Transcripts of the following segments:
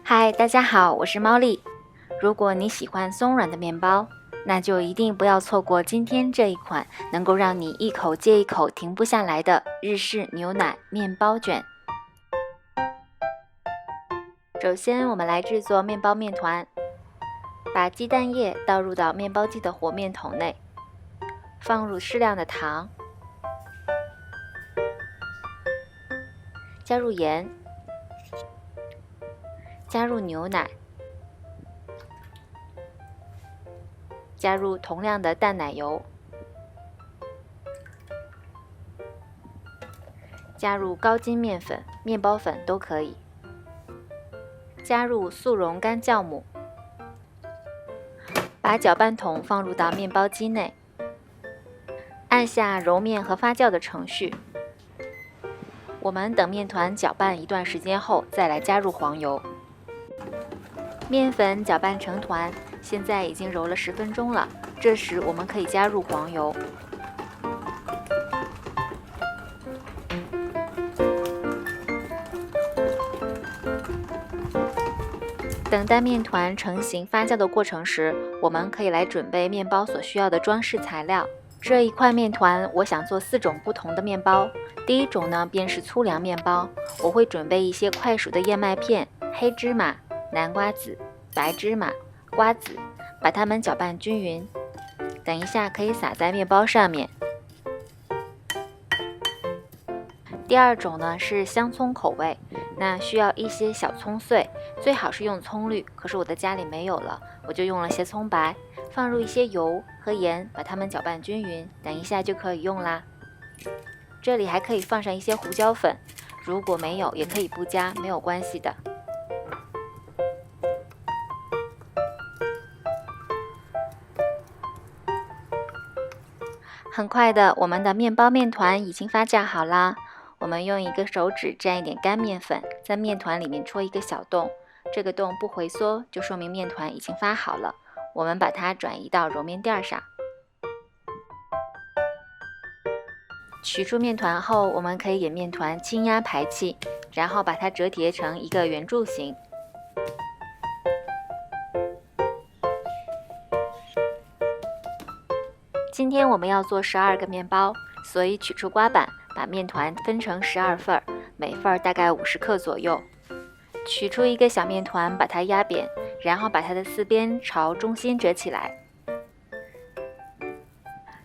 嗨，大家好，我是猫丽。如果你喜欢松软的面包，那就一定不要错过今天这一款能够让你一口接一口停不下来的日式牛奶面包卷。首先，我们来制作面包面团。把鸡蛋液倒入到面包机的和面桶内，放入适量的糖，加入盐，加入牛奶，加入同量的淡奶油，加入高筋面粉、面包粉都可以，加入速溶干酵母，把搅拌桶放入到面包机内，按下揉面和发酵的程序。我们等面团搅拌一段时间后，再来加入黄油。面粉搅拌成团，现在已经揉了10分钟了。这时我们可以加入黄油。等待面团成型发酵的过程时，我们可以来准备面包所需要的装饰材料。这一块面团，我想做4种不同的面包。第一种呢，便是粗粮面包，我会准备一些快熟的燕麦片、黑芝麻、南瓜籽、白芝麻、瓜子，把它们搅拌均匀。等一下可以撒在面包上面。第二种呢是香葱口味，那需要一些小葱碎，最好是用葱绿，可是我的家里没有了，我就用了些葱白，放入一些油和盐，把它们搅拌均匀，等一下就可以用啦。这里还可以放上一些胡椒粉，如果没有也可以不加，没有关系的。很快的，我们的面包面团已经发酵好啦。我们用一个手指蘸一点干面粉，在面团里面戳一个小洞，这个洞不回缩，就说明面团已经发好了。我们把它转移到揉面垫上。取出面团后，我们可以给面团轻压排气，然后把它折叠成一个圆柱形。今天我们要做12个面包，所以取出刮板，把面团分成12份，每份大概50克左右。取出一个小面团，把它压扁，然后把它的4边朝中心折起来，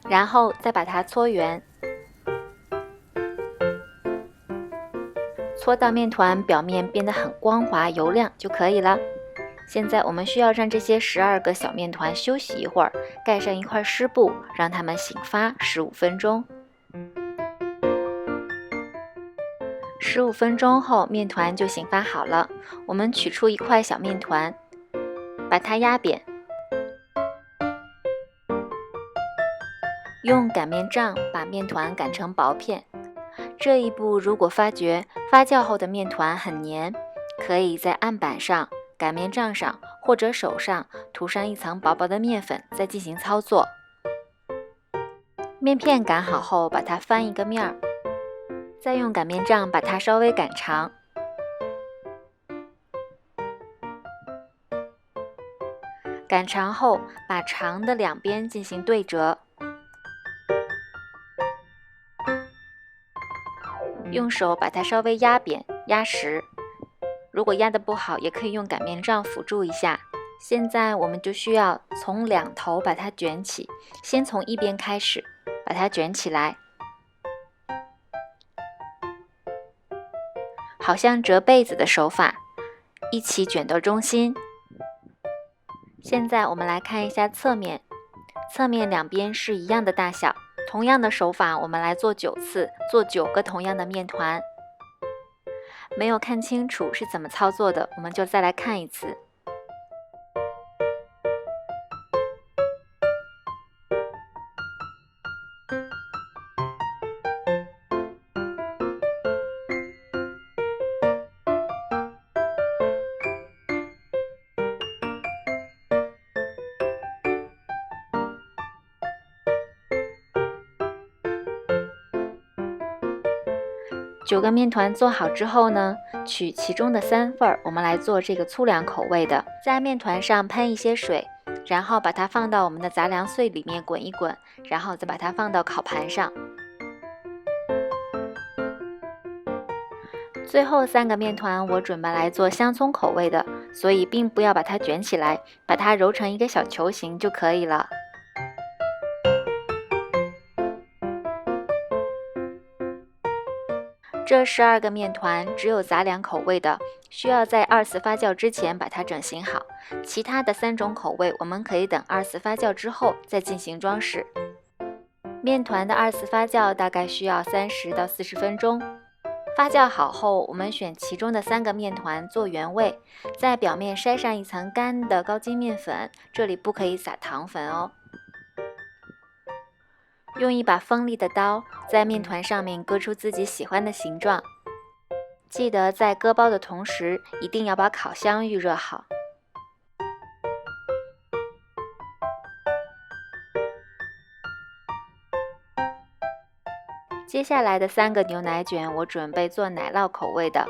然后再把它搓圆，搓到面团表面变得很光滑油亮就可以了。现在我们需要让这些12个小面团休息一会儿，盖上一块湿布，让它们醒发15分钟。15分钟后，面团就醒发好了。我们取出一块小面团，把它压扁，用擀面杖把面团擀成薄片。这一步如果发觉发酵后的面团很黏，可以在案板上、擀面杖上或者手上涂上一层薄薄的面粉，再进行操作。面片擀好后，把它翻一个面儿，再用擀面杖把它稍微擀长。擀长后，把长的2边进行对折，用手把它稍微压扁、压实。如果压得不好，也可以用擀面杖辅助一下。现在我们就需要从2头把它卷起，先从一边开始，把它卷起来，好像折被子的手法，一起卷到中心。现在我们来看一下侧面，侧面2边是一样的大小，同样的手法我们来做9次，做9个同样的面团。没有看清楚是怎么操作的，我们就再来看一次。9个面团做好之后呢，取其中的3份，我们来做这个粗粮口味的。在面团上喷一些水，然后把它放到我们的杂粮碎里面滚一滚，然后再把它放到烤盘上。最后3个面团我准备来做香葱口味的，所以并不要把它卷起来，把它揉成一个小球形就可以了。这12个面团只有杂粮口味的，需要在2次发酵之前把它整形好，其他的3种口味我们可以等2次发酵之后再进行装饰。面团的2次发酵大概需要30到40分钟。发酵好后，我们选其中的3个面团做原味，在表面筛上一层干的高筋面粉，这里不可以撒糖粉哦。用一把锋利的刀，在面团上面割出自己喜欢的形状。记得在割包的同时，一定要把烤箱预热好。接下来的3个牛奶卷，我准备做奶酪口味的，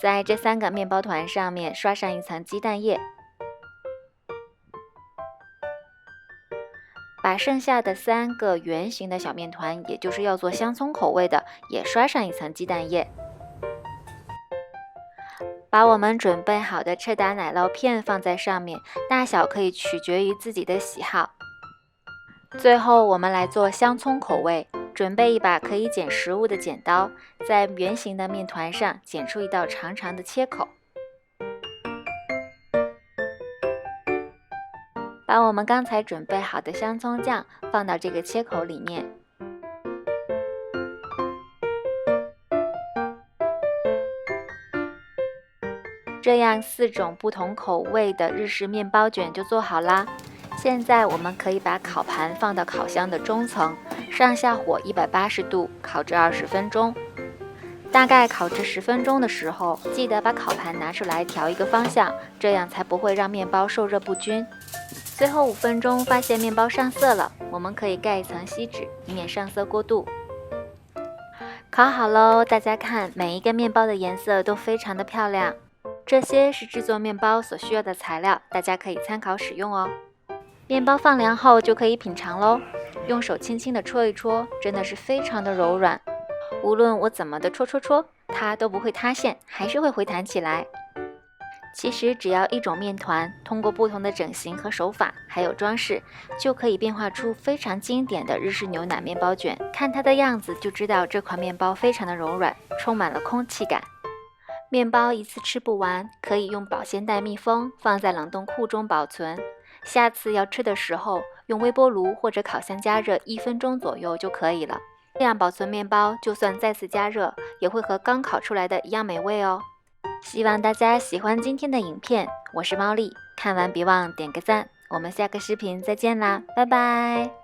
在这3个面包团上面刷上一层鸡蛋液，把剩下的3个圆形的小面团，也就是要做香葱口味的，也刷上一层鸡蛋液。把我们准备好的cheddar达奶酪片放在上面，大小可以取决于自己的喜好。最后我们来做香葱口味，准备一把可以剪食物的剪刀，在圆形的面团上剪出一道长长的切口。把我们刚才准备好的香葱酱放到这个切口里面。这样4种不同口味的日式面包卷就做好啦。现在我们可以把烤盘放到烤箱的中层，上下火180度烤至20分钟。大概烤至10分钟的时候，记得把烤盘拿出来调一个方向，这样才不会让面包受热不均。最后5分钟发现面包上色了，我们可以盖一层锡纸，以免上色过度。烤好喽，大家看，每一个面包的颜色都非常的漂亮。这些是制作面包所需要的材料，大家可以参考使用哦。面包放凉后就可以品尝喽，用手轻轻地戳一戳，真的是非常的柔软。无论我怎么的戳，它都不会塌陷，还是会回弹起来。其实只要1种面团，通过不同的整形和手法，还有装饰，就可以变化出非常经典的日式牛奶面包卷。看它的样子就知道这款面包非常的柔软，充满了空气感。面包一次吃不完，可以用保鲜袋密封，放在冷冻库中保存。下次要吃的时候，用微波炉或者烤箱加热1分钟左右就可以了。这样保存面包，就算再次加热，也会和刚烤出来的一样美味哦。希望大家喜欢今天的影片，我是猫丽，看完别忘点个赞，我们下个视频再见啦，拜拜。